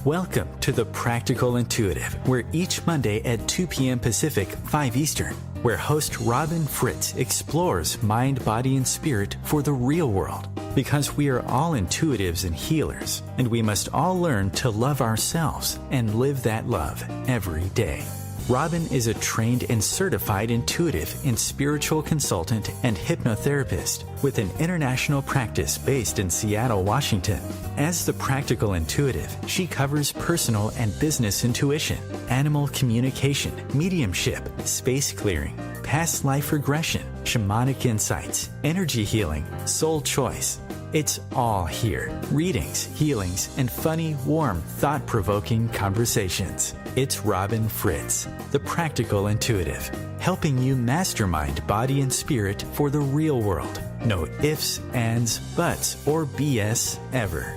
Welcome to The Practical Intuitive, where each Monday at 2 p.m. Pacific, 5 Eastern, where host Robin Fritz explores mind, body, and spirit for the real world. Because we are all intuitives and healers, and we must all learn to love ourselves and live that love every day. Robin is a trained and certified intuitive and spiritual consultant and hypnotherapist with an international practice based in Seattle, Washington. As the Practical Intuitive, she covers personal and business intuition, animal communication, mediumship, space clearing, past life regression, shamanic insights, energy healing, soul choice. It's all here. Readings, healings, and funny, warm, thought-provoking conversations. It's Robin Fritz, the Practical Intuitive, helping you mastermind body and spirit for the real world. No ifs, ands, buts, or BS ever.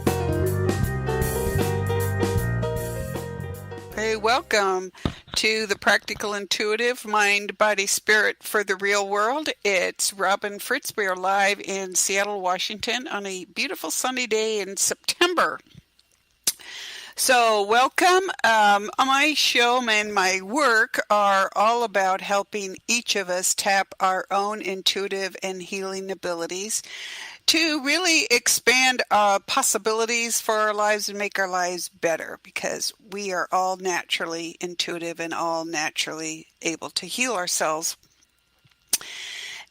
Hey, welcome to the Practical Intuitive Mind, Body, Spirit for the Real World. It's Robin Fritz. We are live in Seattle, Washington on a beautiful sunny day in September. So welcome. My show and my work are all about helping each of us tap our own intuitive and healing abilities to really expand possibilities for our lives and make our lives better, because we are all naturally intuitive and all naturally able to heal ourselves.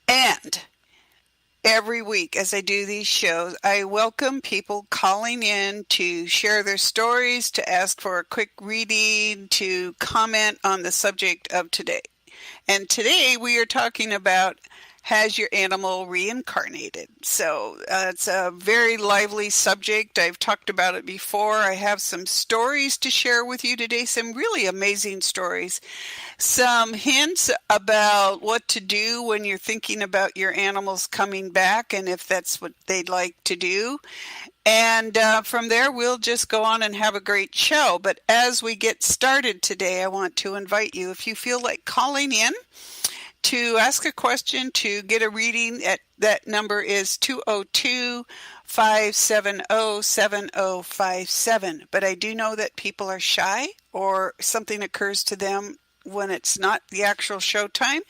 And every week as I do these shows, I welcome people calling in to share their stories, to ask for a quick reading, to comment on the subject of today. And today we are talking about, has your animal reincarnated? So it's a very lively subject. I've talked about it before. I have some stories to share with you today, some really amazing stories. Some hints about what to do when you're thinking about your animals coming back and if that's what they'd like to do. And from there, we'll just go on and have a great show. But as we get started today, I want to invite you, if you feel like calling in, to ask a question, to get a reading. That number is 202-570-7057. But I do know that people are shy or something occurs to them when it's not the actual show time,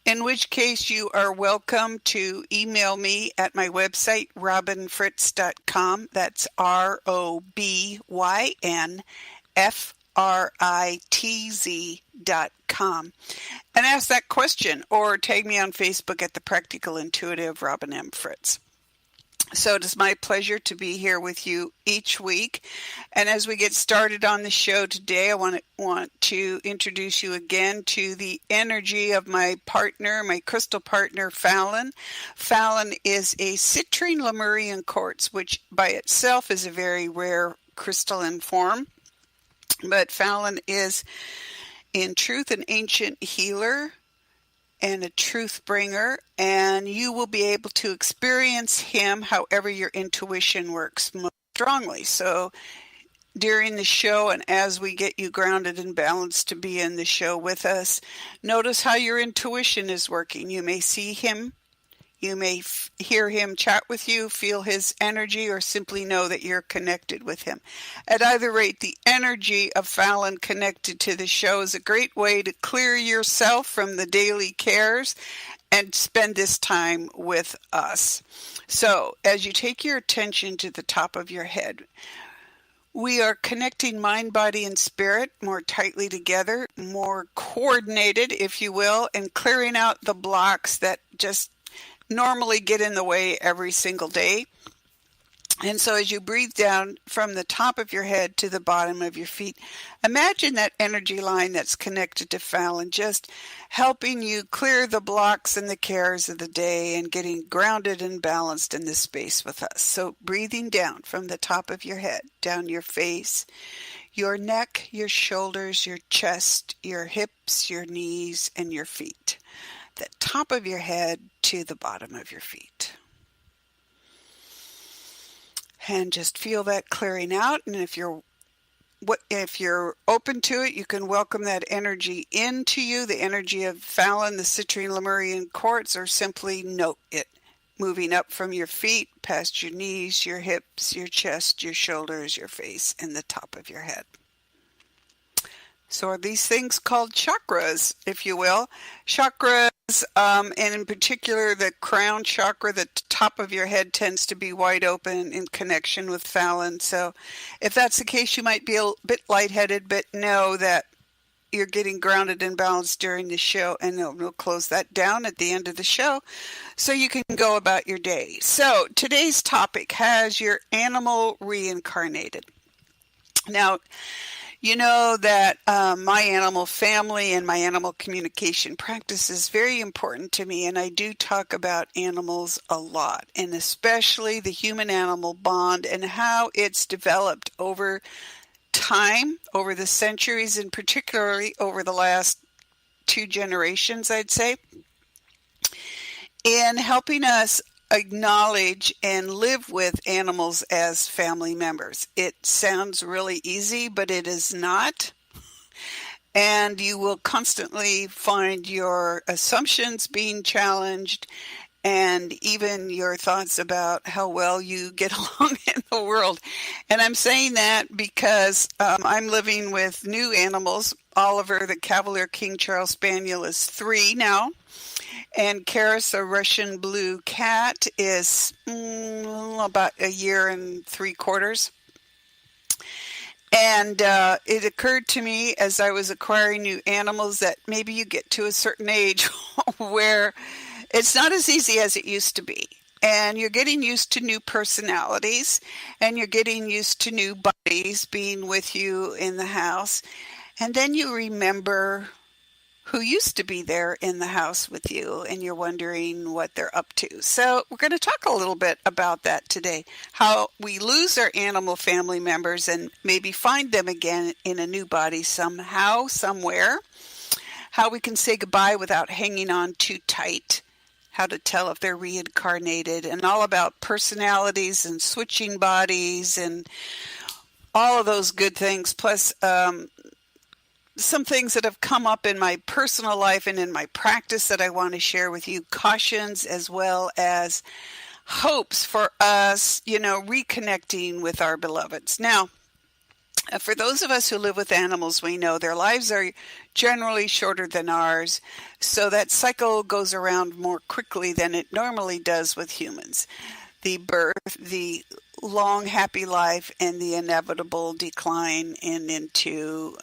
in which case you are welcome to email me at my website, robinfritz.com. That's ROBYNFRITZ.com, and ask that question, or tag me on Facebook at the Practical Intuitive Robin M. Fritz. So it is my pleasure to be here with you each week. And as we get started on the show today, I want to introduce you again to the energy of my partner, my crystal partner, Fallon. Fallon is a citrine Lemurian quartz, which by itself is a very rare crystalline form. But Fallon is, in truth, an ancient healer and a truth bringer, and you will be able to experience him however your intuition works most strongly. So during the show, and as we get you grounded and balanced to be in the show with us, notice how your intuition is working. You may see him, you may hear him chat with you, feel his energy, or simply know that you're connected with him. At either rate, the energy of Fallon connected to the show is a great way to clear yourself from the daily cares and spend this time with us. So, as you take your attention to the top of your head, we are connecting mind, body, and spirit more tightly together, more coordinated, if you will, and clearing out the blocks that just normally get in the way every single day. And so as you breathe down from the top of your head to the bottom of your feet, imagine that energy line that's connected to Fallon, just helping you clear the blocks and the cares of the day and getting grounded and balanced in this space with us. So breathing down from the top of your head, down your face, your neck, your shoulders, your chest, your hips, your knees, and your feet. The top of your head to the bottom of your feet. And just feel that clearing out. And if you're open to it, you can welcome that energy into you, the energy of Fallon, the citrine Lemurian quartz, or simply note it moving up from your feet, past your knees, your hips, your chest, your shoulders, your face, and the top of your head. So are these things called chakras, if you will? Chakras, and in particular the crown chakra, the top of your head tends to be wide open in connection with Fallon. So if that's the case, you might be a bit lightheaded, but know that you're getting grounded and balanced during the show, and we'll close that down at the end of the show so you can go about your day. So today's topic has your animal reincarnated. Now, you know that my animal family and my animal communication practice is very important to me, and I do talk about animals a lot, and especially the human-animal bond and how it's developed over time, over the centuries, and particularly over the last 2 generations, I'd say, in helping us acknowledge and live with animals as family members. It sounds really easy, but it is not. And you will constantly find your assumptions being challenged, and even your thoughts about how well you get along in the world. And I'm saying that because I'm living with new animals. Oliver, the Cavalier King Charles Spaniel, is 3 now. And Karis, a Russian blue cat, is about 1 year and 3/4. And it occurred to me as I was acquiring new animals that maybe you get to a certain age where it's not as easy as it used to be. And you're getting used to new personalities, and you're getting used to new bodies being with you in the house. And then you remember who used to be there in the house with you, and you're wondering what they're up to. So we're going to talk a little bit about that today, how we lose our animal family members and maybe find them again in a new body somehow, somewhere, how we can say goodbye without hanging on too tight, how to tell if they're reincarnated, and all about personalities and switching bodies and all of those good things, plus some things that have come up in my personal life and in my practice that I want to share with you, cautions as well as hopes for us, reconnecting with our beloveds. Now, for those of us who live with animals, we know their lives are generally shorter than ours, so that cycle goes around more quickly than it normally does with humans. The birth, the long, happy life, and the inevitable decline into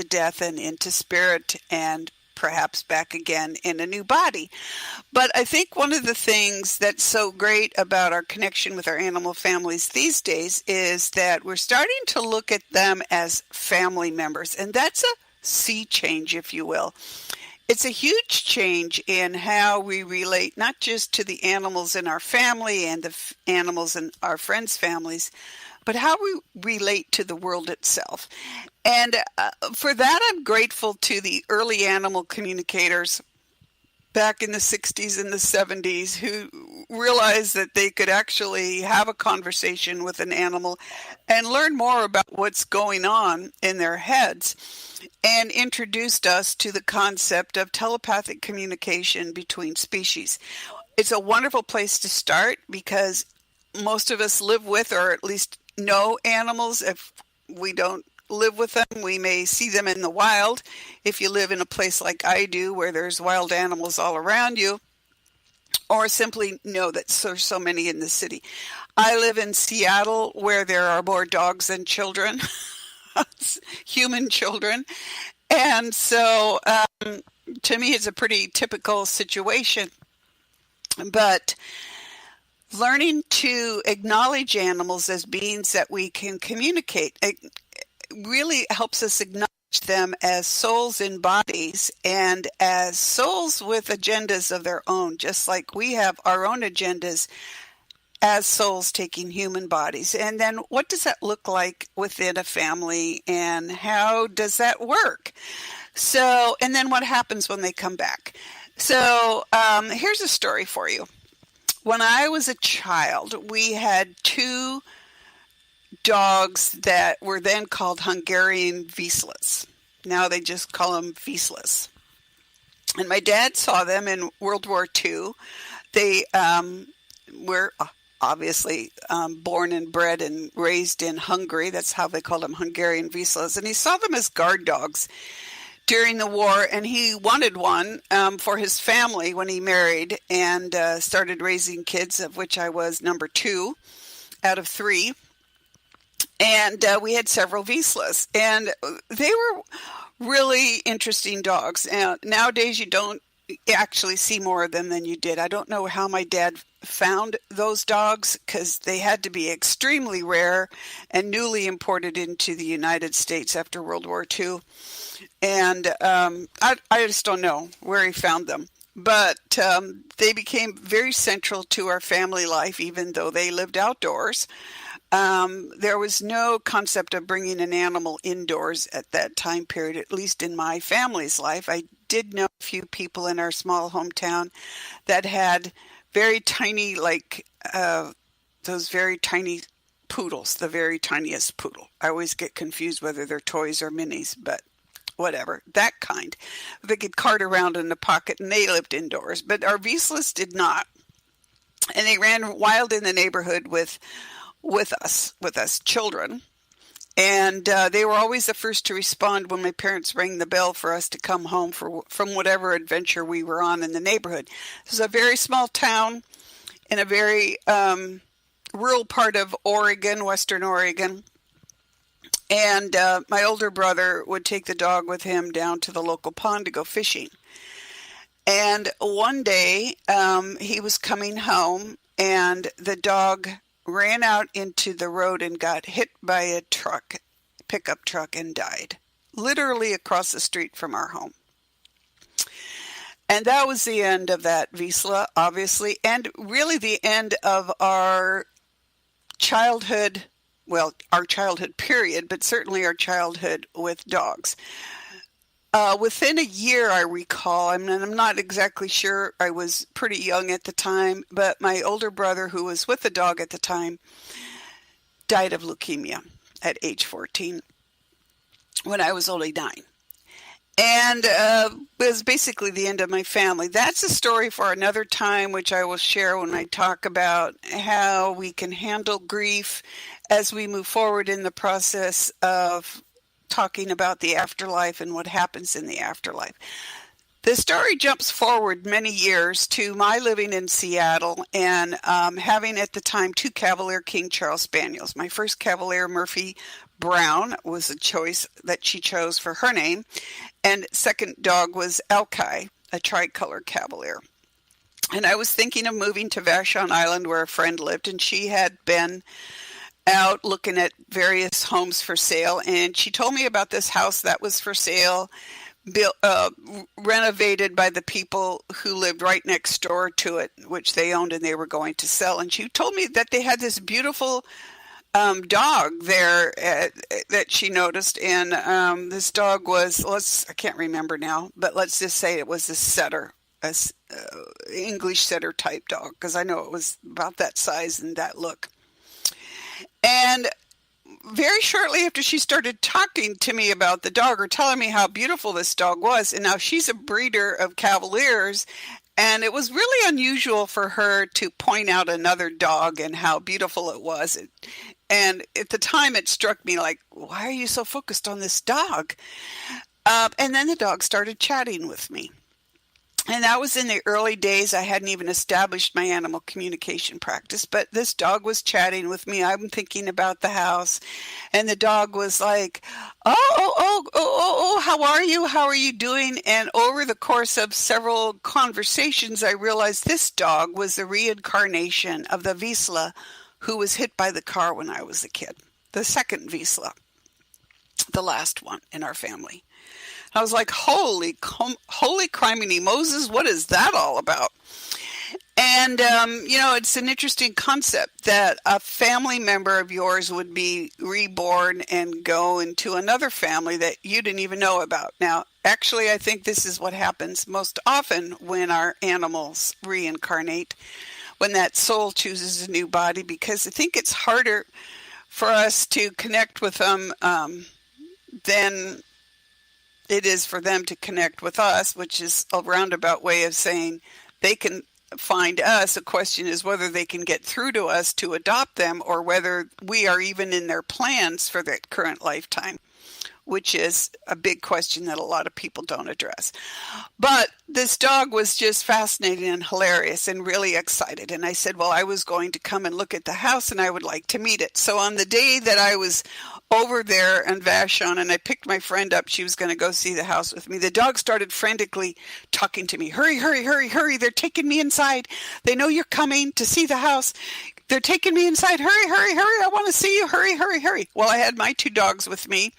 death and into spirit, and perhaps back again in a new body. But I think one of the things that's so great about our connection with our animal families these days is that we're starting to look at them as family members, and that's a sea change, if you will. It's a huge change in how we relate, not just to the animals in our family and the animals in our friends' families, but how we relate to the world itself. And for that, I'm grateful to the early animal communicators back in the 60s and the 70s who realized that they could actually have a conversation with an animal and learn more about what's going on in their heads, and introduced us to the concept of telepathic communication between species. It's a wonderful place to start because most of us live with, or at least know, animals. If we don't live with them, we may see them in the wild. If you live in a place like I do, where there's wild animals all around you, or simply know that there's so many in the city. I live in Seattle, where there are more dogs than children, human children. And so to me, it's a pretty typical situation. But learning to acknowledge animals as beings that we can communicate, it really helps us acknowledge them as souls in bodies and as souls with agendas of their own, just like we have our own agendas as souls taking human bodies. And then what does that look like within a family, and how does that work? So, and then what happens when they come back? So here's a story for you. When I was a child, we had 2 dogs that were then called Hungarian Vizslas. Now they just call them Vizslas. And my dad saw them in World War II. They were obviously born and bred and raised in Hungary. That's how they called them, Hungarian Wislas. And he saw them as guard dogs during the war, and he wanted one for his family when he married and started raising kids, of which I was number 2 out of 3. And we had several Wislas, and they were really interesting dogs. Nowadays, you don't actually see more of them than you did. I don't know how my dad found those dogs, because they had to be extremely rare and newly imported into the United States after World War II. And I just don't know where he found them. But they became very central to our family life, even though they lived outdoors. There was no concept of bringing an animal indoors at that time period, at least in my family's life. I did know a few people in our small hometown that had very tiny, those very tiny poodles, the very tiniest poodle. I always get confused whether they're toys or minis, but whatever, that kind. They could cart around in the pocket, and they lived indoors. But our Wislas did not. And they ran wild in the neighborhood with us children. And they were always the first to respond when my parents rang the bell for us to come home from whatever adventure we were on in the neighborhood. This is a very small town in a very rural part of Oregon, Western Oregon. And my older brother would take the dog with him down to the local pond to go fishing. And one day he was coming home, and the dog ran out into the road and got hit by a pickup truck, and died, literally across the street from our home. And that was the end of that Wisla, obviously, and really the end of our childhood, our childhood period, but certainly our childhood with dogs. Within a year, I recall, I'm not exactly sure, I was pretty young at the time, but my older brother, who was with the dog at the time, died of leukemia at age 14 when I was only 9. And it was basically the end of my family. That's a story for another time, which I will share when I talk about how we can handle grief as we move forward in the process of talking about the afterlife and what happens in the afterlife. The story jumps forward many years to my living in Seattle and having at the time 2 Cavalier King Charles Spaniels. My first Cavalier, Murphy Brown, was a choice that she chose for her name, and second dog was Alki, a tricolor Cavalier. And I was thinking of moving to Vashon Island, where a friend lived, and she had been out looking at various homes for sale, and she told me about this house that was for sale, built, renovated by the people who lived right next door to it, which they owned and they were going to sell. And she told me that they had this beautiful dog there that she noticed, and this dog was, I can't remember now, but let's just say it was a setter, English setter type dog, because I know it was about that size and that look. And very shortly after she started talking to me about the dog, or telling me how beautiful this dog was, and now she's a breeder of Cavaliers, and it was really unusual for her to point out another dog and how beautiful it was. And at the time it struck me like, why are you so focused on this dog? And then the dog started chatting with me. And that was in the early days. I hadn't even established my animal communication practice, but this dog was chatting with me. I'm thinking about the house, and the dog was like, oh, how are you? How are you doing? And over the course of several conversations, I realized this dog was the reincarnation of the Wisla who was hit by the car when I was a kid. The second Wisla, the last one in our family. I was like, holy criminy Moses, what is that all about? And, it's an interesting concept that a family member of yours would be reborn and go into another family that you didn't even know about. Now, actually, I think this is what happens most often when our animals reincarnate, when that soul chooses a new body, because I think it's harder for us to connect with them than it is for them to connect with us, which is a roundabout way of saying they can find us. The question is whether they can get through to us to adopt them, or whether we are even in their plans for that current lifetime, which is a big question that a lot of people don't address. But this dog was just fascinating and hilarious and really excited. And I said, well, I was going to come and look at the house and I would like to meet it. So on the day that I was over there in Vashon and I picked my friend up, she was going to go see the house with me, the dog started frantically talking to me. Hurry, hurry, hurry, hurry. They're taking me inside. They know you're coming to see the house. They're taking me inside. Hurry, hurry, hurry. I want to see you. Hurry, hurry, hurry. Well, I had my 2 dogs with me,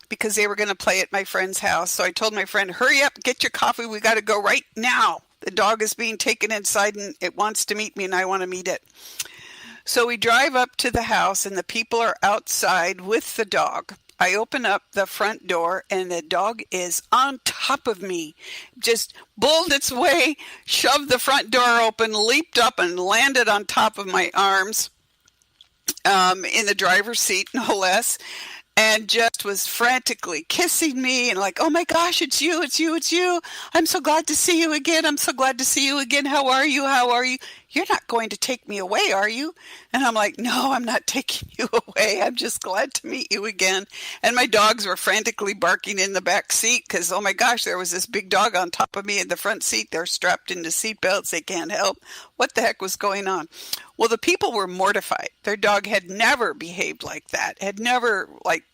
because they were going to play at my friend's house. So I told my friend, hurry up, get your coffee. We got to go right now. The dog is being taken inside and it wants to meet me and I want to meet it. So we drive up to the house and the people are outside with the dog. I open up the front door and the dog is on top of me, just bulled its way, shoved the front door open, leaped up and landed on top of my arms, in the driver's seat, no less. And just was frantically kissing me and like, oh my gosh, it's you, it's you, it's you. I'm so glad to see you again. I'm so glad to see you again. How are you? How are you? You're not going to take me away, are you? And I'm like, no, I'm not taking you away. I'm just glad to meet you again. And my dogs were frantically barking in the back seat because, oh my gosh, there was this big dog on top of me in the front seat. They're strapped into seat belts. They can't help. What the heck was going on? Well, the people were mortified. Their dog had never behaved like that, had never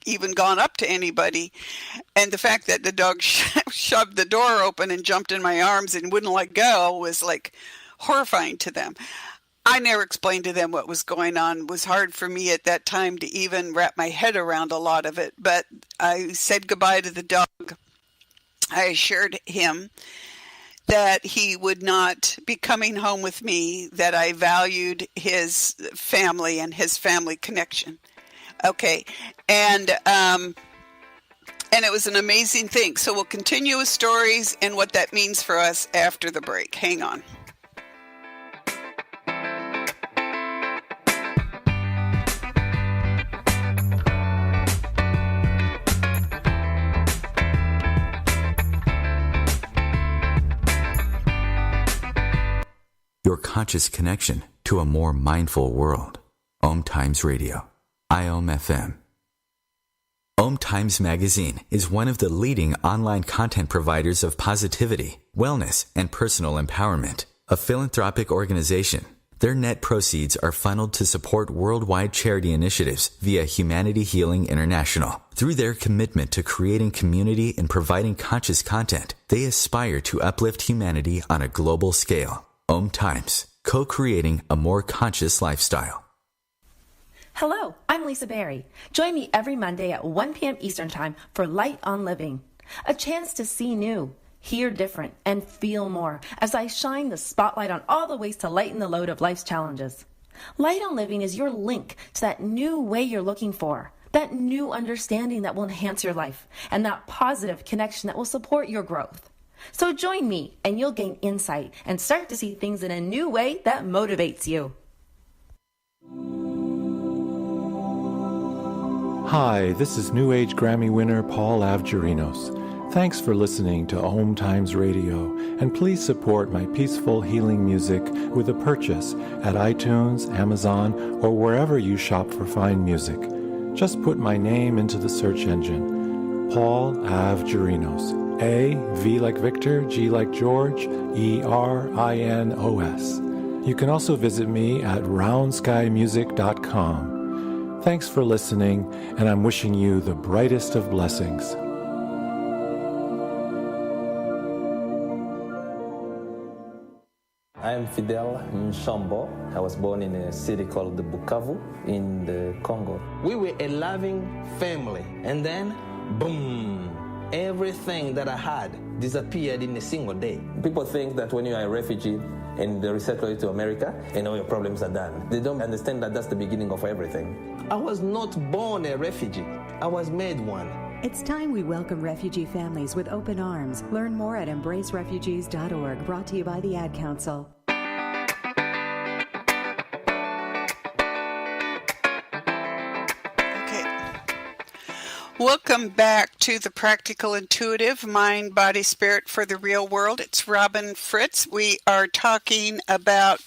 even gone up to anybody. And the fact that the dog shoved the door open and jumped in my arms and wouldn't let go was horrifying to them. I never explained to them what was going on. It was hard for me at that time to even wrap my head around a lot of it. But I said goodbye to the dog. I assured him that he would not be coming home with me, that I valued his family and his family connection. Okay. And it was an amazing thing. So we'll continue with stories and what that means for us after the break. Hang on. Your conscious connection to a more mindful world. OMTimes Radio. IOM FM. OMTimes Magazine is one of the leading online content providers of positivity, wellness, and personal empowerment. A philanthropic organization, their net proceeds are funneled to support worldwide charity initiatives via Humanity Healing International. Through their commitment to creating community and providing conscious content, they aspire to uplift humanity on a global scale. OMTimes, co-creating a more conscious lifestyle. Hello, I'm Lisa Berry. Join me every Monday at 1 p.m. Eastern Time for Light on Living, a chance to see new, hear different, and feel more as I shine the spotlight on all the ways to lighten the load of life's challenges. Light on Living is your link to that new way you're looking for, that new understanding that will enhance your life, and that positive connection that will support your growth. So join me and you'll gain insight and start to see things in a new way that motivates you. Hi, this is New Age Grammy winner Paul Avgerinos. Thanks for listening to OMTimes Radio, and please support my peaceful healing music with a purchase at iTunes, Amazon, or wherever you shop for fine music. Just put my name into the search engine, Paul Avgerinos. A, V like Victor, G like George, E-R-I-N-O-S. You can also visit me at roundskymusic.com. Thanks for listening, and I'm wishing you the brightest of blessings. I'm Fidel Nshambo. I was born in a city called Bukavu in the Congo. We were a loving family, and then, boom! Everything that I had disappeared in a single day. People think that when you are a refugee and they resettle you to America, and all your problems are done. They don't understand that that's the beginning of everything. I was not born a refugee. I was made one. It's time we welcome refugee families with open arms. Learn more at embracerefugees.org, brought to you by the Ad Council. Welcome back to the Practical Intuitive Mind, Body, Spirit for the Real World. It's Robin Fritz. We are talking about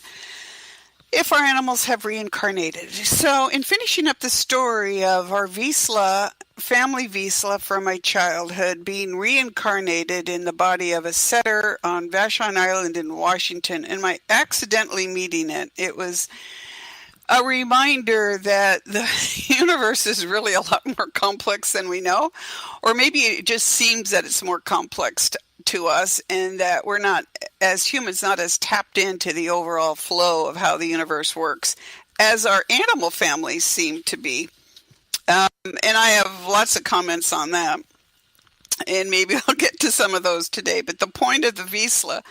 if our animals have reincarnated. So in finishing up the story of our family Vizsla from my childhood being reincarnated in the body of a setter on Vashon Island in Washington, and my accidentally meeting it, it was a reminder that the universe is really a lot more complex than we know, or maybe it just seems that it's more complex to us, and that we're not, as humans, not as tapped into the overall flow of how the universe works as our animal families seem to be. And I have lots of comments on that, and maybe I'll get to some of those today. But the point of the Vizsla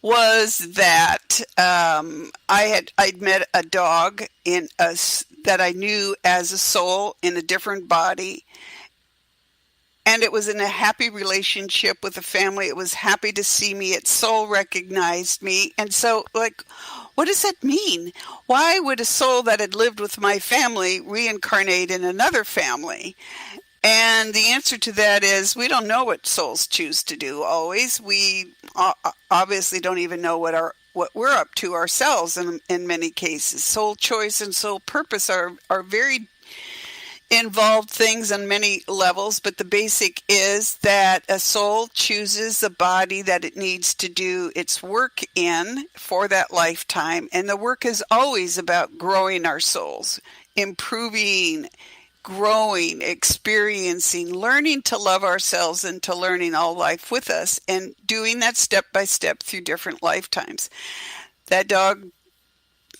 was that I'd met a dog that I knew as a soul in a different body, and it was in a happy relationship with the family. It was happy to see me. Its soul recognized me, and so what does that mean? Why would a soul that had lived with my family reincarnate in another family? And the answer to that is we don't know what souls choose to do always. We obviously don't even know what we're up to ourselves in many cases. Soul choice and soul purpose are very involved things on many levels, but the basic is that a soul chooses the body that it needs to do its work in for that lifetime. And the work is always about growing our souls, improving, growing, experiencing, learning to love ourselves and to learning all life with us, and doing that step by step through different lifetimes. That dog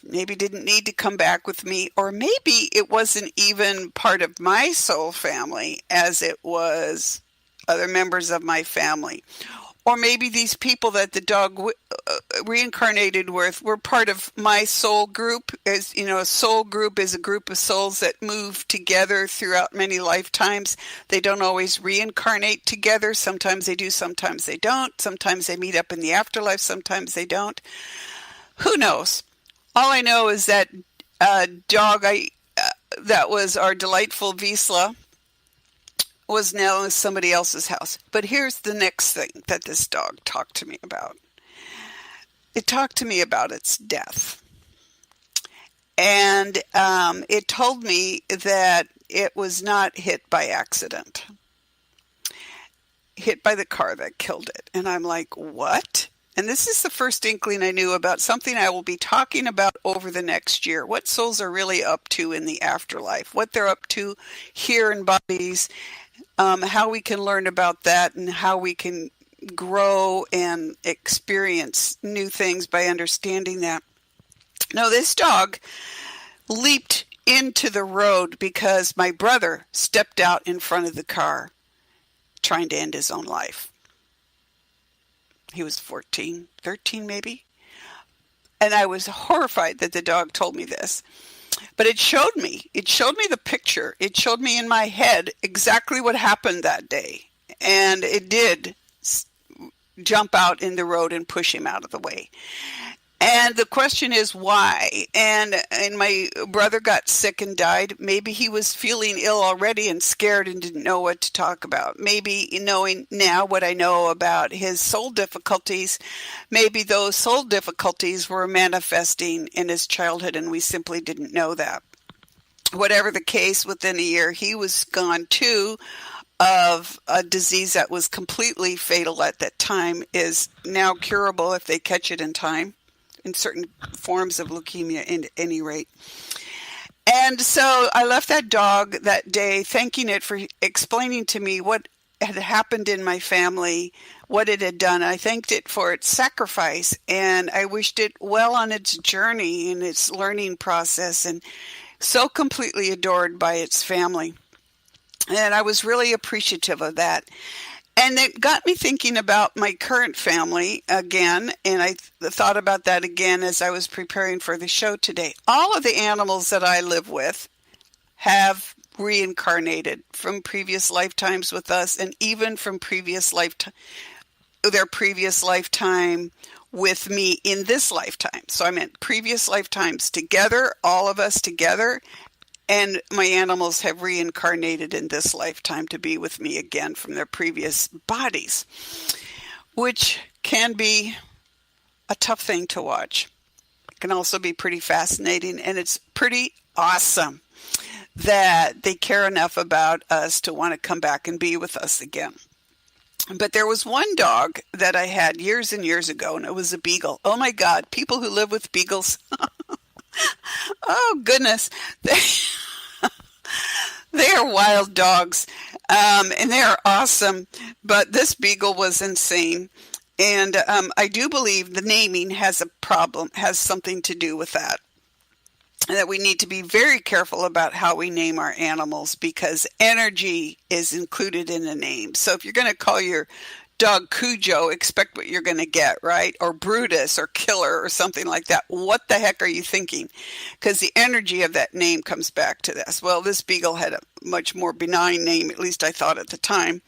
maybe didn't need to come back with me, or maybe it wasn't even part of my soul family as it was other members of my family. Or maybe these people that the dog reincarnated with were part of my soul group. As you know, a soul group is a group of souls that move together throughout many lifetimes. They don't always reincarnate together. Sometimes they do, sometimes they don't. Sometimes they meet up in the afterlife, sometimes they don't. Who knows? All I know is that dog that was our delightful Vizsla was now in somebody else's house. But here's the next thing that this dog talked to me about. It talked to me about its death. And it told me that it was not hit by accident. Hit by the car that killed it. And I'm like, what? And this is the first inkling I knew about something I will be talking about over the next year. What souls are really up to in the afterlife. What they're up to here in bodies. How we can learn about that, and how we can grow and experience new things by understanding that. No, this dog leaped into the road because my brother stepped out in front of the car trying to end his own life. He was 13 maybe. And I was horrified that the dog told me this. But it showed me the picture. It showed me in my head exactly what happened that day. And it did jump out in the road and push him out of the way. And the question is why? And my brother got sick and died. Maybe he was feeling ill already and scared and didn't know what to talk about. Maybe knowing now what I know about his soul difficulties, maybe those soul difficulties were manifesting in his childhood and we simply didn't know that. Whatever the case, within a year, he was gone too. Of a disease that was completely fatal at that time is now curable if they catch it in time. In certain forms of leukemia, at any rate. And so I left that dog that day, thanking it for explaining to me what had happened in my family, what it had done. I thanked it for its sacrifice, and I wished it well on its journey and its learning process, and so completely adored by its family. And I was really appreciative of that. And it got me thinking about my current family again, and I thought about that again as I was preparing for the show today. All of the animals that I live with have reincarnated from previous lifetimes with us, and even from their previous lifetime with me in this lifetime. So I meant previous lifetimes together, all of us together, And my animals have reincarnated in this lifetime to be with me again from their previous bodies, which can be a tough thing to watch. It can also be pretty fascinating, and it's pretty awesome that they care enough about us to want to come back and be with us again. But there was one dog that I had years and years ago, and it was a beagle. Oh my God, people who live with beagles. Oh goodness. They are wild dogs, and they are awesome. But this beagle was insane. And I do believe the naming has a problem, has something to do with that. And that we need to be very careful about how we name our animals, because energy is included in the name. So if you're going to call your dog Cujo, expect what you're going to get, right? Or Brutus or Killer or something like that. What the heck are you thinking? Because the energy of that name comes back to this. Well, this beagle had a much more benign name, at least I thought at the time.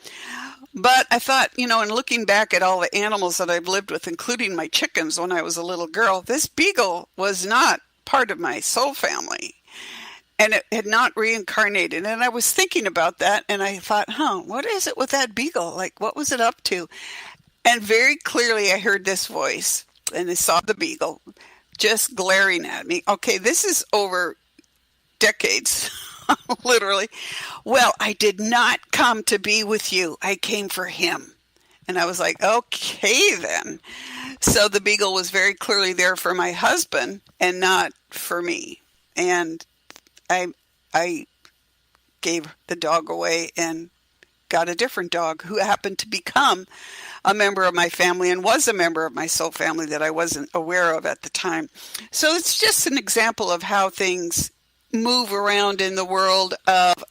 But I thought, in looking back at all the animals that I've lived with, including my chickens when I was a little girl, this beagle was not part of my soul family. And it had not reincarnated. And I was thinking about that, and I thought, what is it with that beagle? Like, what was it up to? And very clearly I heard this voice, and I saw the beagle just glaring at me. Okay, this is over decades, literally. Well, I did not come to be with you. I came for him. And I was like, okay, then. So the beagle was very clearly there for my husband and not for me. And I gave the dog away and got a different dog who happened to become a member of my family and was a member of my soul family that I wasn't aware of at the time. So it's just an example of how things move around in the world of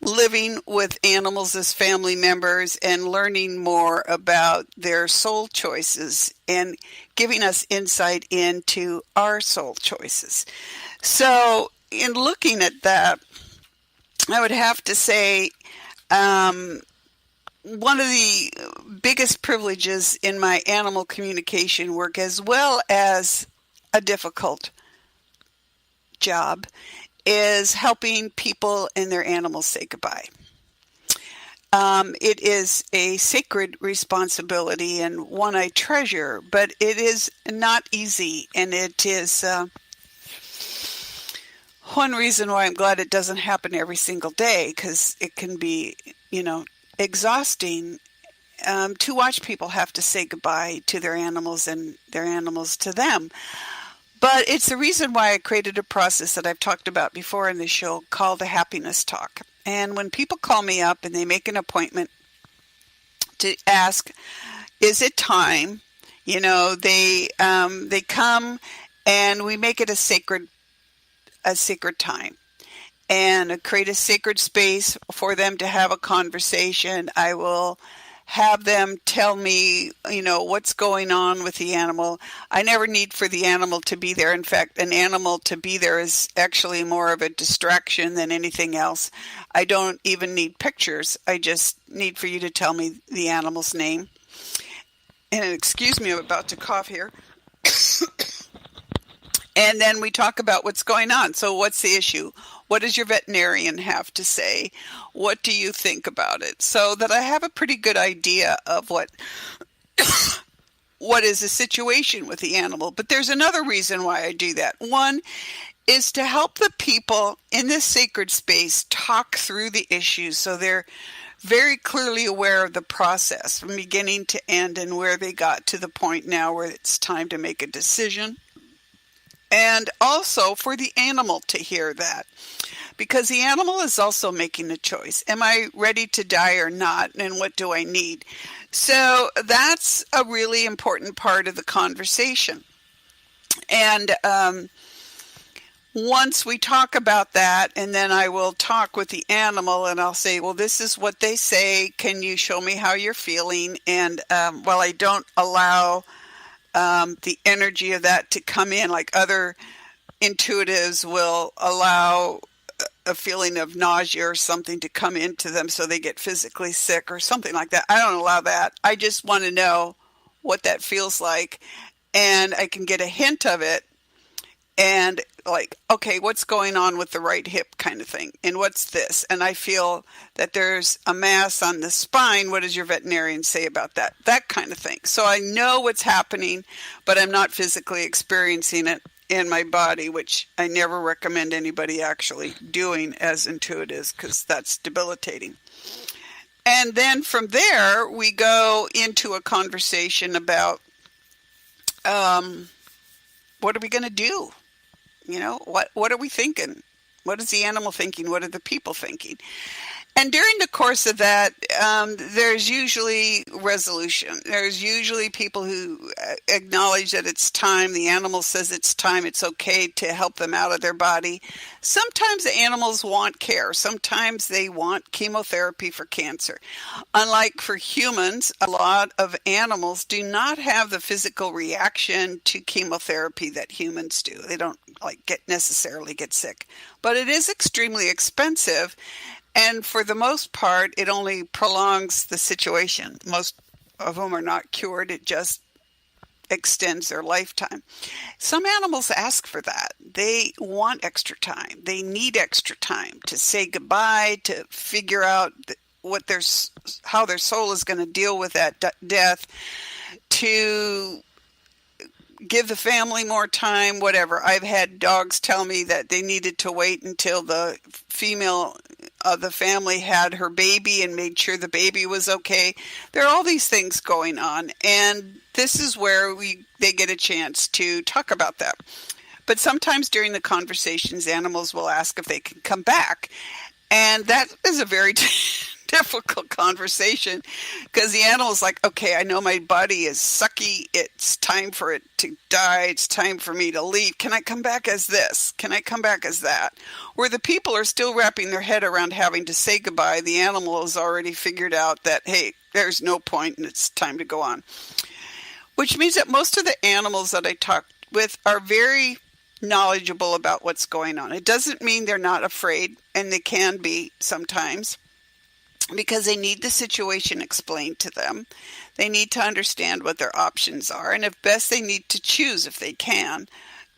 living with animals as family members and learning more about their soul choices and giving us insight into our soul choices. So in looking at that, I would have to say one of the biggest privileges in my animal communication work, as well as a difficult job, is helping people and their animals say goodbye. It is a sacred responsibility and one I treasure, but it is not easy, and it is one reason why I'm glad it doesn't happen every single day, because it can be, exhausting to watch people have to say goodbye to their animals and their animals to them. But it's the reason why I created a process that I've talked about before in the show called a happiness talk. And when people call me up and they make an appointment to ask, is it time? They come and we make it a sacred time and create a sacred space for them to have a conversation. I will have them tell me, what's going on with the animal. I never need for the animal to be there. In fact, an animal to be there is actually more of a distraction than anything else. I don't even need pictures. I just need for you to tell me the animal's name. And excuse me, I'm about to cough here. And then we talk about what's going on. So what's the issue? What does your veterinarian have to say? What do you think about it? So that I have a pretty good idea of what is the situation with the animal. But there's another reason why I do that. One is to help the people in this sacred space talk through the issues so they're very clearly aware of the process from beginning to end and where they got to the point now where it's time to make a decision. And also for the animal to hear that, because the animal is also making a choice. Am I ready to die or not? And what do I need? So that's a really important part of the conversation. And once we talk about that, and then I will talk with the animal and I'll say, well, this is what they say. Can you show me how you're feeling? And while I don't allow the energy of that to come in, like other intuitives will allow a feeling of nausea or something to come into them so they get physically sick or something like that. I don't allow that. I just want to know what that feels like, and I can get a hint of it and like, okay, what's going on with the right hip kind of thing? And what's this? And I feel that there's a mass on the spine. What does your veterinarian say about that? That kind of thing. So I know what's happening, but I'm not physically experiencing it in my body, which I never recommend anybody actually doing as intuitives, because that's debilitating. And then from there, we go into a conversation about what are we going to do? You know, what are we thinking? What is the animal thinking? What are the people thinking? And during the course of that, there's usually resolution. There's usually people who acknowledge that it's time. The animal says it's time. It's okay to help them out of their body. Sometimes the animals want care. Sometimes they want chemotherapy for cancer. Unlike for humans, a lot of animals do not have the physical reaction to chemotherapy that humans do. They don't necessarily get sick, but it is extremely expensive. And for the most part, it only prolongs the situation. Most of them are not cured. It just extends their lifetime. Some animals ask for that. They want extra time. They need extra time to say goodbye, to figure out how their soul is going to deal with that death, to give the family more time, whatever. I've had dogs tell me that they needed to wait until the female of the family had her baby and made sure the baby was okay. There are all these things going on, and this is where they get a chance to talk about that. But sometimes during the conversations, animals will ask if they can come back, and that is a very difficult conversation, because the animal's like, okay, I know my body is sucky. It's time for it to die. It's time for me to leave. Can I come back as this? Can I come back as that? Where the people are still wrapping their head around having to say goodbye, the animal has already figured out that, hey, there's no point and it's time to go on. Which means that most of the animals that I talk with are very knowledgeable about what's going on. It doesn't mean they're not afraid, and they can be sometimes, because they need the situation explained to them. They need to understand what their options are. And if best, they need to choose, if they can,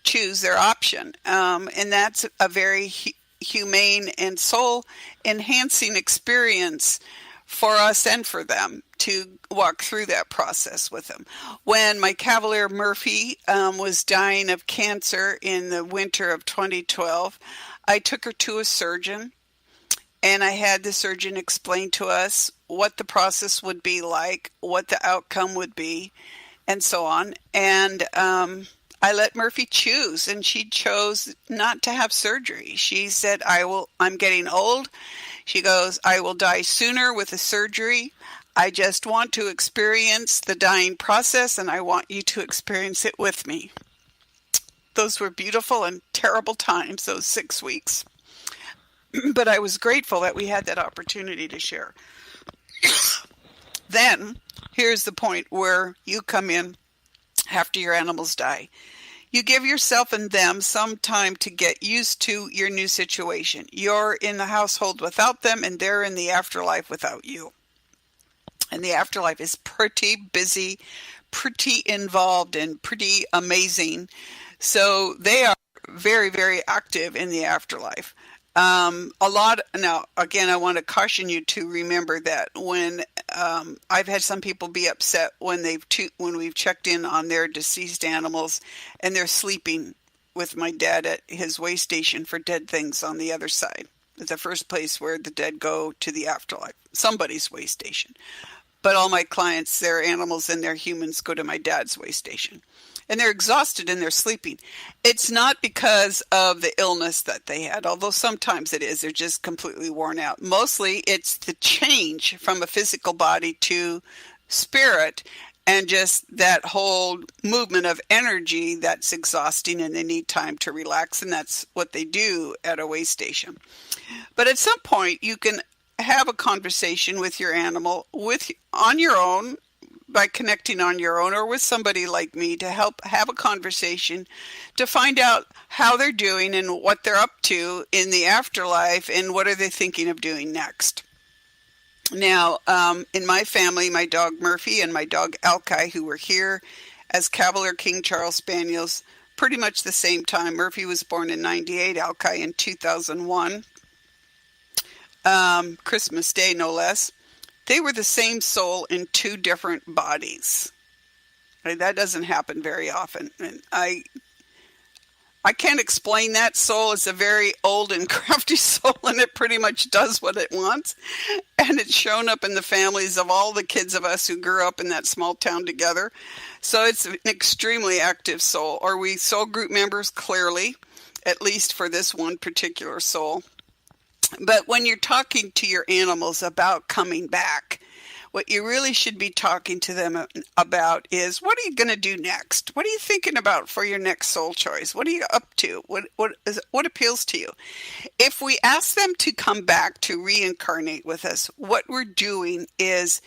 choose their option. And that's a very humane and soul-enhancing experience for us and for them to walk through that process with them. When my Cavalier Murphy was dying of cancer in the winter of 2012, I took her to a surgeon. And I had the surgeon explain to us what the process would be like, what the outcome would be, and so on. And I let Murphy choose, and she chose not to have surgery. She said, I'm getting old. She goes, I will die sooner with the surgery. I just want to experience the dying process, and I want you to experience it with me. Those were beautiful and terrible times, those 6 weeks. But I was grateful that we had that opportunity to share. Then, here's the point where you come in after your animals die. You give yourself and them some time to get used to your new situation. You're in the household without them, and they're in the afterlife without you. And the afterlife is pretty busy, pretty involved, and pretty amazing. So they are very, very active in the afterlife. Now, again, I want to caution you to remember that when I've had some people be upset when we've checked in on their deceased animals and they're sleeping with my dad at his way station for dead things on the other side, the first place where the dead go to the afterlife, somebody's way station. But all my clients, their animals and their humans go to my dad's way station. And they're exhausted and they're sleeping. It's not because of the illness that they had, although sometimes it is. They're just completely worn out. Mostly it's the change from a physical body to spirit, and just that whole movement of energy that's exhausting, and they need time to relax, and that's what they do at a way station. But at some point, you can have a conversation with your animal on your own, by connecting on your own, or with somebody like me to help have a conversation to find out how they're doing and what they're up to in the afterlife and what are they thinking of doing next. Now, in my family, my dog Murphy and my dog Alki, who were here as Cavalier King Charles Spaniels pretty much the same time. Murphy was born in 98, Alki in 2001. Christmas Day, no less. They were the same soul in two different bodies. That doesn't happen very often. And I can't explain that soul. It's a very old and crafty soul, and it pretty much does what it wants. And it's shown up in the families of all the kids of us who grew up in that small town together. So it's an extremely active soul. Are we soul group members? Clearly, at least for this one particular soul. But when you're talking to your animals about coming back, what you really should be talking to them about is, what are you going to do next? What are you thinking about for your next soul choice? What are you up to? What appeals to you? If we ask them to come back to reincarnate with us, what we're doing is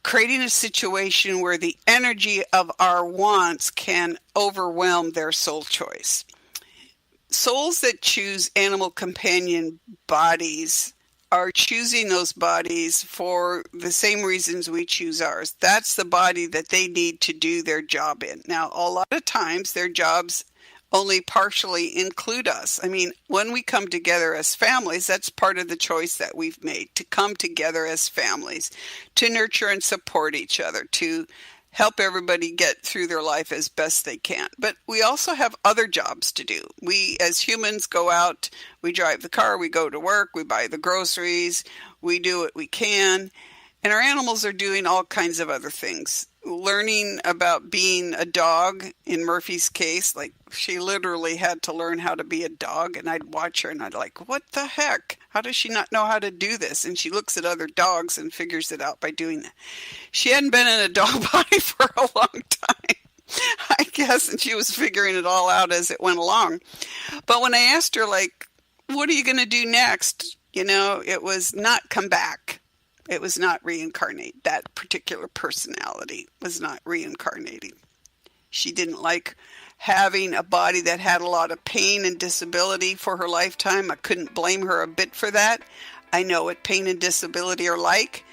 creating a situation where the energy of our wants can overwhelm their soul choice. Souls that choose animal companion bodies are choosing those bodies for the same reasons we choose ours. That's the body that they need to do their job in. Now, a lot of times their jobs only partially include us. I mean, when we come together as families, that's part of the choice that we've made, to come together as families, to nurture and support each other, to help everybody get through their life as best they can. But we also have other jobs to do. We, as humans, go out, we drive the car, we go to work, we buy the groceries, we do what we can. And our animals are doing all kinds of other things. Learning about being a dog, in Murphy's case, like she literally had to learn how to be a dog, and I'd watch her and I'd like, what the heck? How does she not know how to do this? And she looks at other dogs and figures it out by doing that. She hadn't been in a dog body for a long time, I guess, and she was figuring it all out as it went along. But when I asked her, like, what are you going to do next? You know, it was not come back. It was not reincarnate. That particular personality was not reincarnating. She didn't like having a body that had a lot of pain and disability for her lifetime. I couldn't blame her a bit for that. I know what pain and disability are like,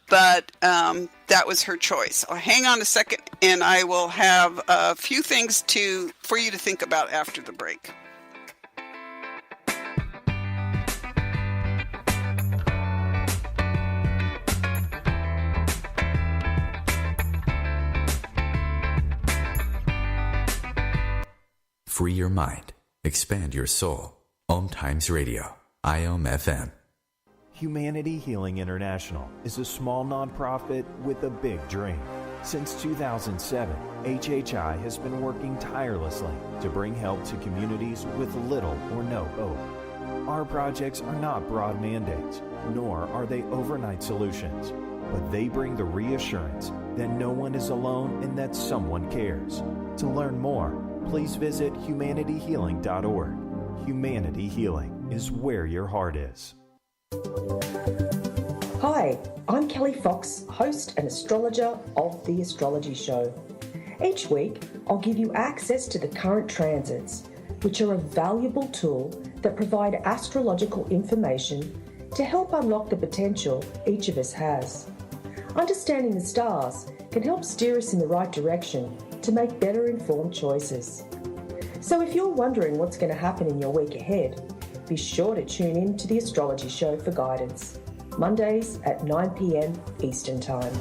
but that was her choice. So hang on a second, and I will have a few things for you to think about after the break. Free your mind. Expand your soul. OMTimes Radio. IOM FM. Humanity Healing International is a small nonprofit with a big dream. Since 2007, HHI has been working tirelessly to bring help to communities with little or no hope. Our projects are not broad mandates, nor are they overnight solutions, but they bring the reassurance that no one is alone and that someone cares. To learn more, please visit humanityhealing.org. Humanity Healing is where your heart is. Hi, I'm Kelly Fox, host and astrologer of The Astrology Show. Each week, I'll give you access to the current transits, which are a valuable tool that provide astrological information to help unlock the potential each of us has. Understanding the stars can help steer us in the right direction to make better informed choices. So if you're wondering what's going to happen in your week ahead, be sure to tune in to The Astrology Show for guidance, Mondays at 9 p.m. Eastern Time.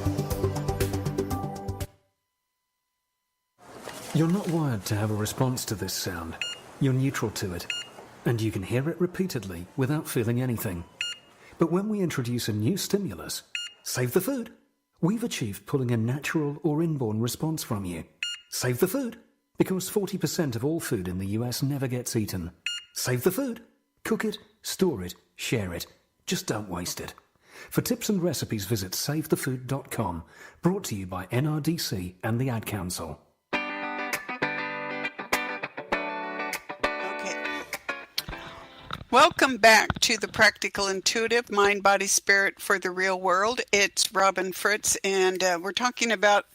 You're not wired to have a response to this sound. You're neutral to it, and you can hear it repeatedly without feeling anything. But when we introduce a new stimulus, save the food, we've achieved pulling a natural or inborn response from you. Save the food, because 40% of all food in the US never gets eaten. Save the food. Cook it, store it, share it. Just don't waste it. For tips and recipes, visit savethefood.com. Brought to you by NRDC and the Ad Council. Okay. Welcome back to the Practical Intuitive Mind, Body, Spirit for the Real World. It's Robin Fritz, and we're talking about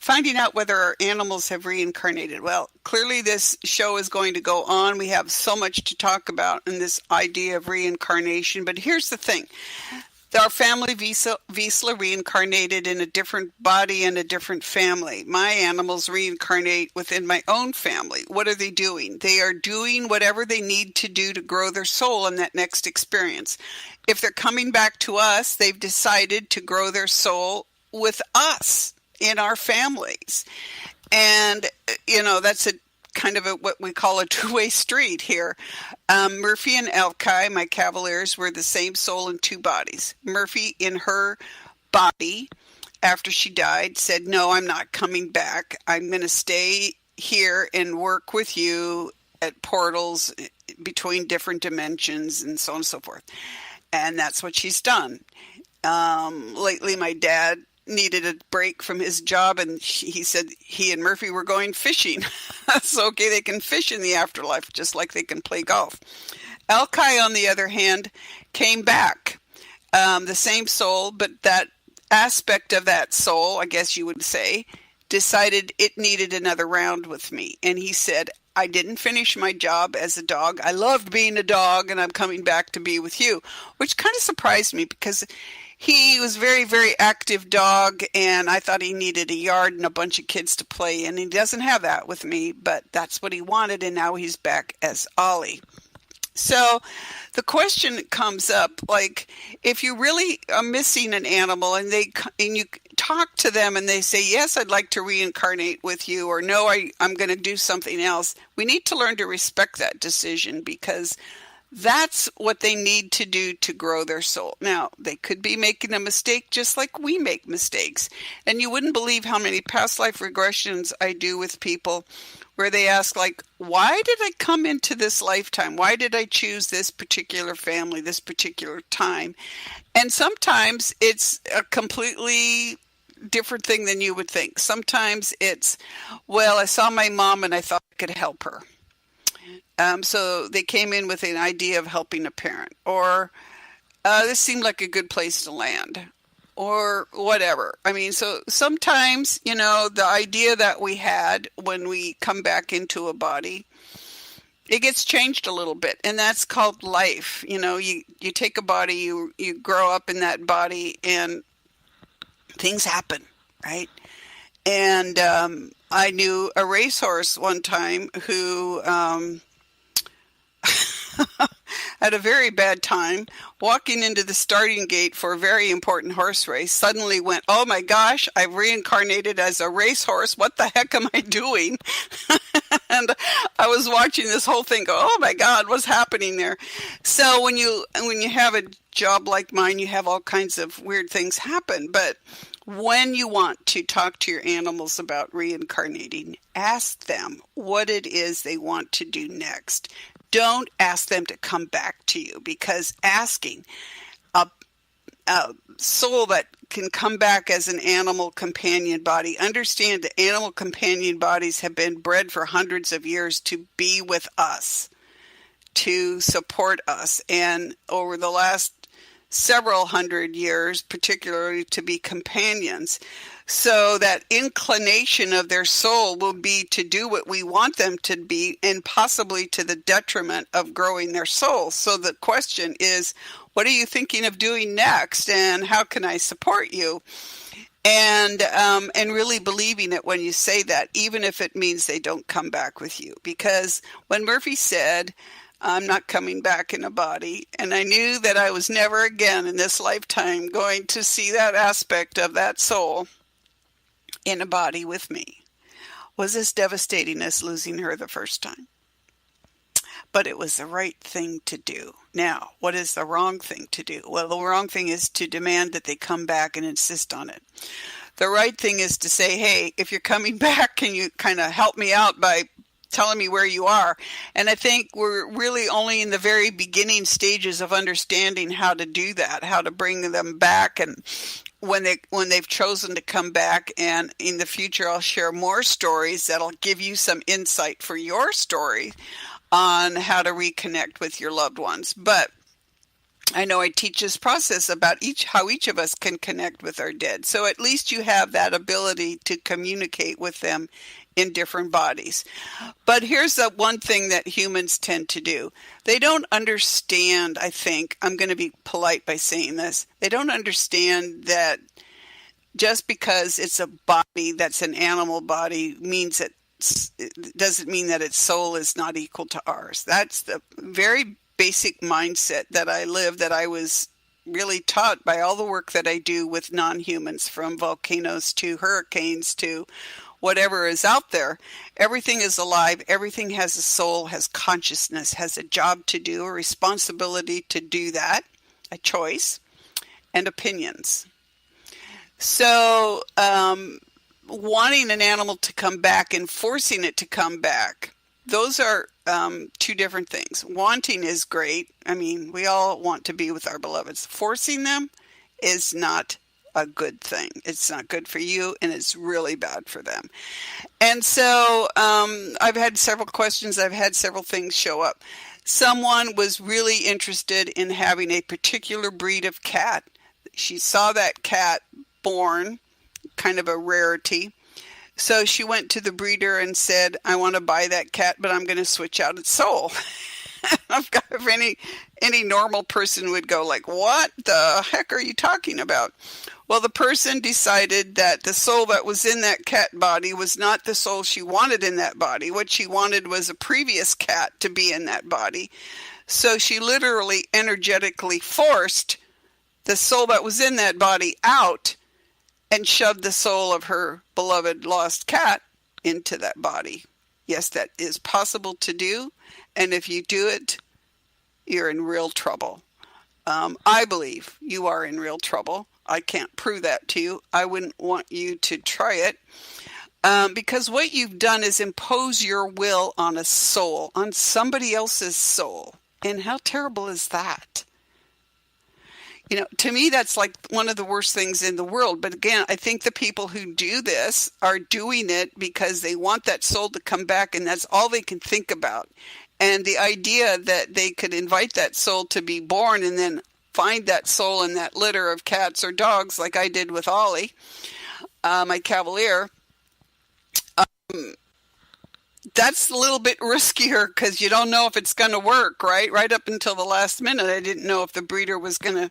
finding out whether our animals have reincarnated. Well, clearly this show is going to go on. We have so much to talk about in this idea of reincarnation. But here's the thing. Our family Wiesler reincarnated in a different body and a different family. My animals reincarnate within my own family. What are they doing? They are doing whatever they need to do to grow their soul in that next experience. If they're coming back to us, they've decided to grow their soul with us in our families. And, that's a kind of what we call a two-way street here. Murphy and Elkai, my cavaliers, were the same soul in two bodies. Murphy, in her body, after she died, said, no, I'm not coming back. I'm going to stay here and work with you at portals between different dimensions and so on and so forth. And that's what she's done. Lately, my dad needed a break from his job, and he said he and Murphy were going fishing. So, okay, they can fish in the afterlife just like they can play golf. Elkai, on the other hand, came back. The same soul, but that aspect of that soul, I guess you would say, decided it needed another round with me. And he said, I didn't finish my job as a dog. I loved being a dog, and I'm coming back to be with you, which kind of surprised me because he was a very, very active dog, and I thought he needed a yard and a bunch of kids to play in. He doesn't have that with me, but that's what he wanted, and now he's back as Ollie. So the question comes up, like, if you really are missing an animal and you talk to them and they say, yes, I'd like to reincarnate with you, or no, I'm going to do something else, we need to learn to respect that decision, because that's what they need to do to grow their soul. Now, they could be making a mistake just like we make mistakes. And you wouldn't believe how many past life regressions I do with people where they ask, like, why did I come into this lifetime? Why did I choose this particular family, this particular time? And sometimes it's a completely different thing than you would think. Sometimes it's, well, I saw my mom and I thought I could help her. So they came in with an idea of helping a parent, or this seemed like a good place to land, or whatever. I mean, so sometimes, the idea that we had when we come back into a body, it gets changed a little bit, and that's called life. You take a body, you grow up in that body, and things happen, right? And I knew a racehorse one time who had a very bad time walking into the starting gate for a very important horse race, suddenly went, oh my gosh, I've reincarnated as a racehorse. What the heck am I doing? And I was watching this whole thing go, oh my God, what's happening there? So when you have a job like mine, you have all kinds of weird things happen. But when you want to talk to your animals about reincarnating, ask them what it is they want to do next. Don't ask them to come back to you, because asking a soul that can come back as an animal companion body, understand that animal companion bodies have been bred for hundreds of years to be with us, to support us, and over the last several hundred years, particularly to be companions. So that inclination of their soul will be to do what we want them to be, and possibly to the detriment of growing their soul. So the question is, what are you thinking of doing next, and how can I support you? And really believing it when you say that, even if it means they don't come back with you. Because when Murphy said, I'm not coming back in a body, and I knew that I was never again in this lifetime going to see that aspect of that soul in a body with me, was as devastating as losing her the first time. But it was the right thing to do. Now, what is the wrong thing to do? Well, the wrong thing is to demand that they come back and insist on it. The right thing is to say, hey, if you're coming back, can you kind of help me out by telling me where you are? And I think we're really only in the very beginning stages of understanding how to do that, how to bring them back, and when they've chosen to come back. And in the future, I'll share more stories that'll give you some insight for your story on how to reconnect with your loved ones. But I know I teach this process about how each of us can connect with our dead. So at least you have that ability to communicate with them in different bodies. But here's the one thing that humans tend to do. They don't understand, I think, I'm going to be polite by saying this, they don't understand that just because it's a body that's an animal body means that it doesn't mean that its soul is not equal to ours. That's the very basic mindset that I live, that I was really taught by all the work that I do with non-humans, from volcanoes to hurricanes to whatever is out there. Everything is alive. Everything has a soul, has consciousness, has a job to do, a responsibility to do that, a choice, and opinions. So, wanting an animal to come back and forcing it to come back, those are two different things. Wanting is great. I mean, we all want to be with our beloveds. Forcing them is not a good thing. It's not good for you, and it's really bad for them. And so I've had several questions. I've had several things show up. Someone was really interested in having a particular breed of cat. She saw that cat born, kind of a rarity. So she went to the breeder and said, I want to buy that cat, but I'm going to switch out its soul. If any normal person would go like, what the heck are you talking about? Well, the person decided that the soul that was in that cat body was not the soul she wanted in that body. What she wanted was a previous cat to be in that body. So she literally energetically forced the soul that was in that body out and shoved the soul of her beloved lost cat into that body. Yes, that is possible to do. And if you do it, you're in real trouble. I believe you are in real trouble. I can't prove that to you. I wouldn't want you to try it. Because what you've done is impose your will on a soul, on somebody else's soul. And how terrible is that? You know, to me, that's like one of the worst things in the world. But again, I think the people who do this are doing it because they want that soul to come back, and that's all they can think about. And the idea that they could invite that soul to be born and then find that soul in that litter of cats or dogs, like I did with Ollie, my Cavalier, that's a little bit riskier because you don't know if it's going to work, right? Right up until the last minute, I didn't know if the breeder was going to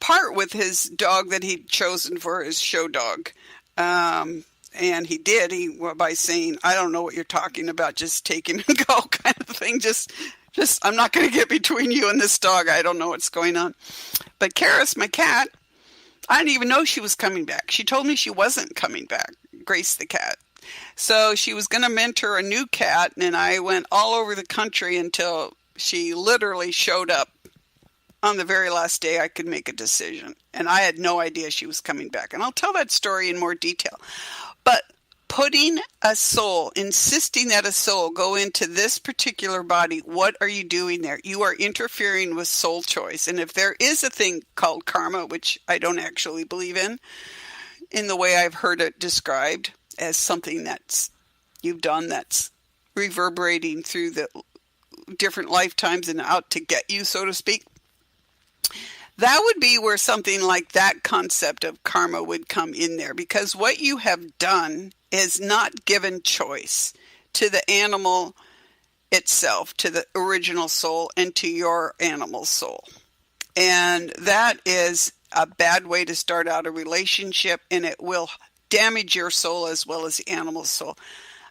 part with his dog that he'd chosen for his show dog. And he did, by saying, I don't know what you're talking about, just take him and go, kind of thing. Just I'm not going to get between you and this dog. I don't know what's going on. But Karis, my cat, I didn't even know she was coming back. She told me she wasn't coming back, Grace the cat. So she was going to mentor a new cat, and I went all over the country until she literally showed up on the very last day I could make a decision. And I had no idea she was coming back. And I'll tell that story in more detail. But putting a soul, insisting that a soul go into this particular body, what are you doing there? You are interfering with soul choice. And if there is a thing called karma, which I don't actually believe in the way I've heard it described, as something that's you've done that's reverberating through the different lifetimes and out to get you, so to speak. That would be where something like that concept of karma would come in there, because what you have done is not given choice to the animal itself, to the original soul, and to your animal soul. And that is a bad way to start out a relationship, and it will damage your soul as well as the animal's soul.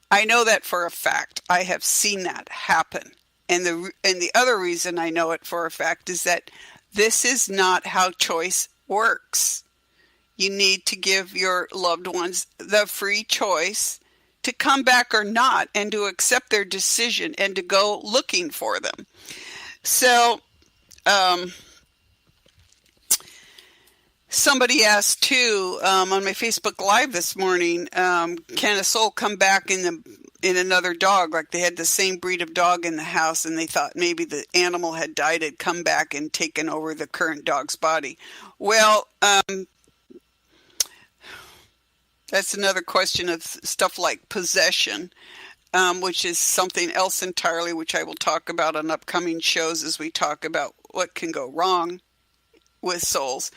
I know that for a fact. I have seen that happen. And the other reason I know it for a fact is that this is not how choice works. You need to give your loved ones the free choice to come back or not, and to accept their decision and to go looking for them. So, somebody asked too on my Facebook Live this morning, can a soul come back in another dog? Like they had the same breed of dog in the house, and they thought maybe the animal had died, had come back and taken over the current dog's body. Well, that's another question of stuff like possession, which is something else entirely, which I will talk about on upcoming shows as we talk about what can go wrong with souls.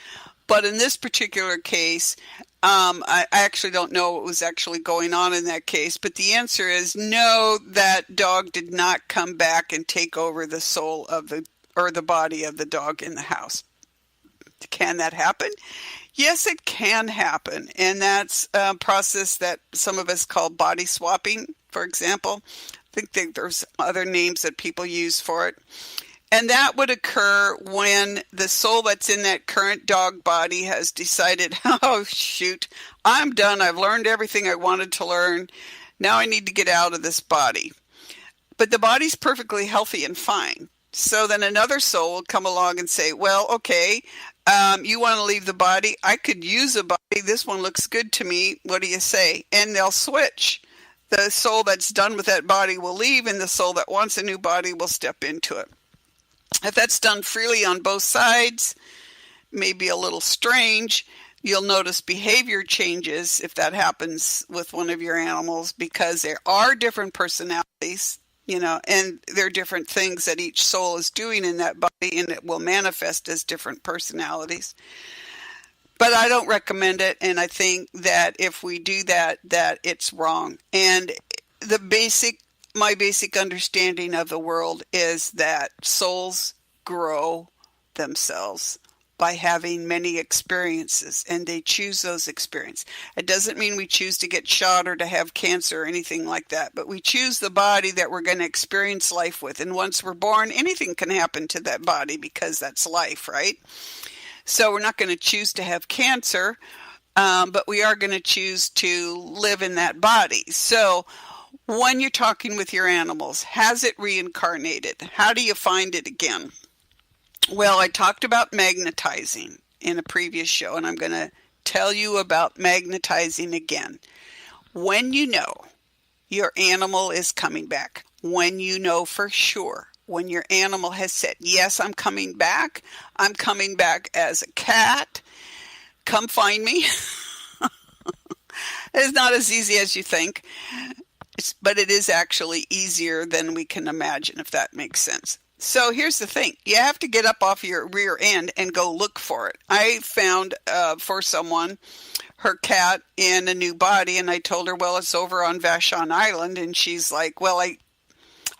But in this particular case, I actually don't know what was actually going on in that case. But the answer is no, that dog did not come back and take over the soul of the body of the dog in the house. Can that happen? Yes, it can happen. And that's a process that some of us call body swapping, for example. I think there's other names that people use for it. And that would occur when the soul that's in that current dog body has decided, oh, shoot, I'm done. I've learned everything I wanted to learn. Now I need to get out of this body. But the body's perfectly healthy and fine. So then another soul will come along and say, well, okay, you want to leave the body? I could use a body. This one looks good to me. What do you say? And they'll switch. The soul that's done with that body will leave, and the soul that wants a new body will step into it. If that's done freely on both sides, maybe a little strange, you'll notice behavior changes if that happens with one of your animals, because there are different personalities, and there are different things that each soul is doing in that body, and it will manifest as different personalities. But I don't recommend it, and I think that if we do that it's wrong. And my basic understanding of the world is that souls grow themselves by having many experiences, and they choose those experiences. It doesn't mean we choose to get shot or to have cancer or anything like that, but we choose the body that we're going to experience life with. And once we're born, anything can happen to that body because that's life, right? So we're not going to choose to have cancer, but we are going to choose to live in that body. So when you're talking with your animals, has it reincarnated? How do you find it again? Well, I talked about magnetizing in a previous show, and I'm going to tell you about magnetizing again. When you know your animal is coming back, when you know for sure, when your animal has said, yes, I'm coming back as a cat, come find me. It's not as easy as you think. But it is actually easier than we can imagine, if that makes sense. So here's the thing. You have to get up off your rear end and go look for it. I found for someone her cat in a new body, and I told her, well, it's over on Vashon Island. And she's like, well,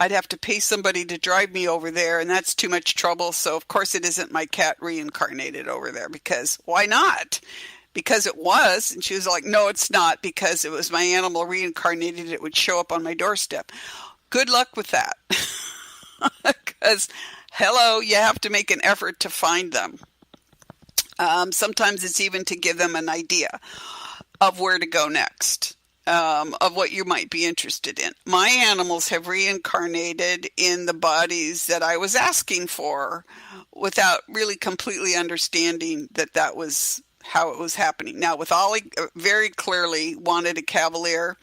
I'd have to pay somebody to drive me over there, and that's too much trouble. So, of course, it isn't my cat reincarnated over there, because why not? Because it was. And she was like, no, it's not, because it was my animal reincarnated. It would show up on my doorstep. Good luck with that. Because, hello, you have to make an effort to find them. Sometimes it's even to give them an idea of where to go next, of what you might be interested in. My animals have reincarnated in the bodies that I was asking for without really completely understanding that was how it was happening. Now, with Ollie, very clearly wanted a Cavalier.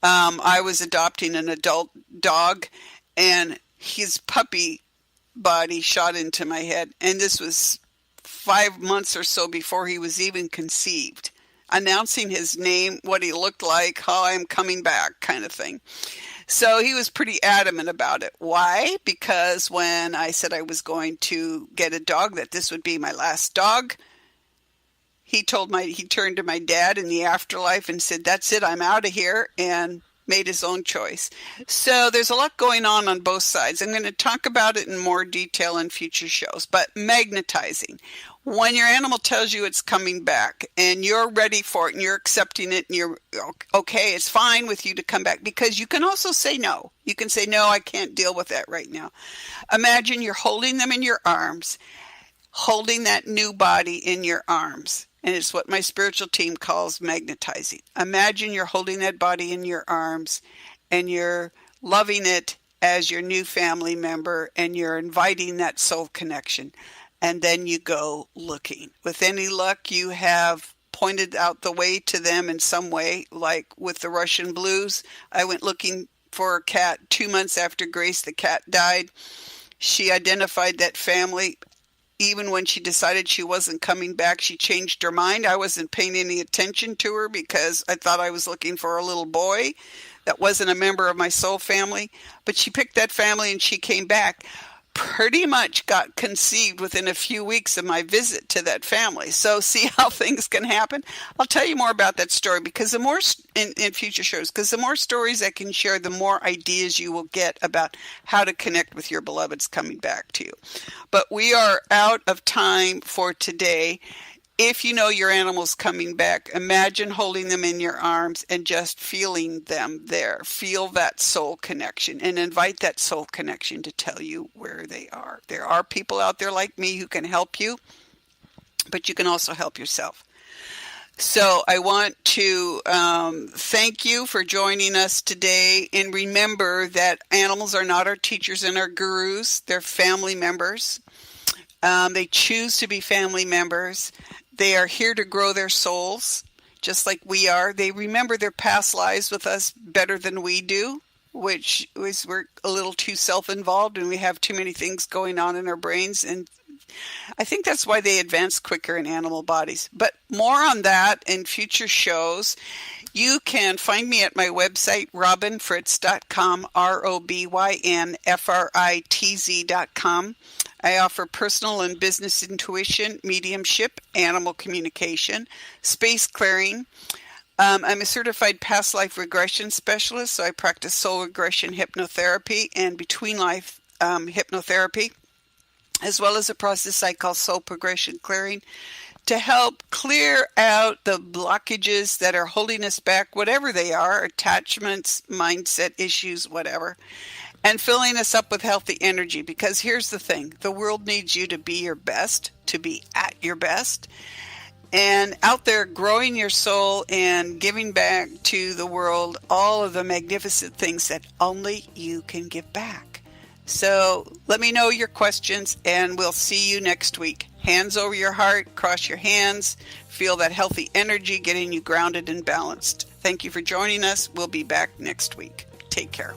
I was adopting an adult dog, and his puppy body shot into my head. And this was 5 months or so before he was even conceived, announcing his name, what he looked like, how I'm coming back kind of thing. So he was pretty adamant about it. Why? Because when I said I was going to get a dog, that this would be my last dog, he turned to my dad in the afterlife and said, that's it, I'm out of here, and made his own choice. So there's a lot going on both sides. I'm going to talk about it in more detail in future shows. But magnetizing, when your animal tells you it's coming back and you're ready for it and you're accepting it and you're okay, it's fine with you to come back, because you can also say no. You can say, no, I can't deal with that right now. Imagine you're holding them in your arms, holding that new body in your arms. And it's what my spiritual team calls magnetizing. Imagine you're holding that body in your arms and you're loving it as your new family member, and you're inviting that soul connection. And then you go looking. With any luck, you have pointed out the way to them in some way, like with the Russian blues. I went looking for a cat 2 months after Grace the cat died. She identified that family. Even when she decided she wasn't coming back, she changed her mind. I wasn't paying any attention to her because I thought I was looking for a little boy that wasn't a member of my soul family. But she picked that family and she came back. pretty much got conceived within a few weeks of my visit to that family. So see how things can happen. I'll tell you more about that story, because the more in future shows, because the more stories I can share, the more ideas you will get about how to connect with your beloveds coming back to you. But we are out of time for today. If you know your animal's coming back, imagine holding them in your arms and just feeling them there. Feel that soul connection and invite that soul connection to tell you where they are. There are people out there like me who can help you, but you can also help yourself. So I want to thank you for joining us today. And remember that animals are not our teachers and our gurus. They're family members. They choose to be family members. They are here to grow their souls, just like we are. They remember their past lives with us better than we do, which is we're a little too self-involved and we have too many things going on in our brains. And I think that's why they advance quicker in animal bodies. But more on that in future shows. You can find me at my website, robinfritz.com, ROBYNFRITZ.com. I offer personal and business intuition, mediumship, animal communication, space clearing. I'm a certified past life regression specialist, so I practice soul regression hypnotherapy and between life hypnotherapy, as well as a process I call soul progression clearing, to help clear out the blockages that are holding us back, whatever they are, attachments, mindset issues, whatever, and filling us up with healthy energy. Because here's the thing, the world needs you to be your best, to be at your best, and out there growing your soul and giving back to the world all of the magnificent things that only you can give back. So let me know your questions, and we'll see you next week. Hands over your heart, cross your hands, feel that healthy energy getting you grounded and balanced. Thank you for joining us. We'll be back next week. Take care.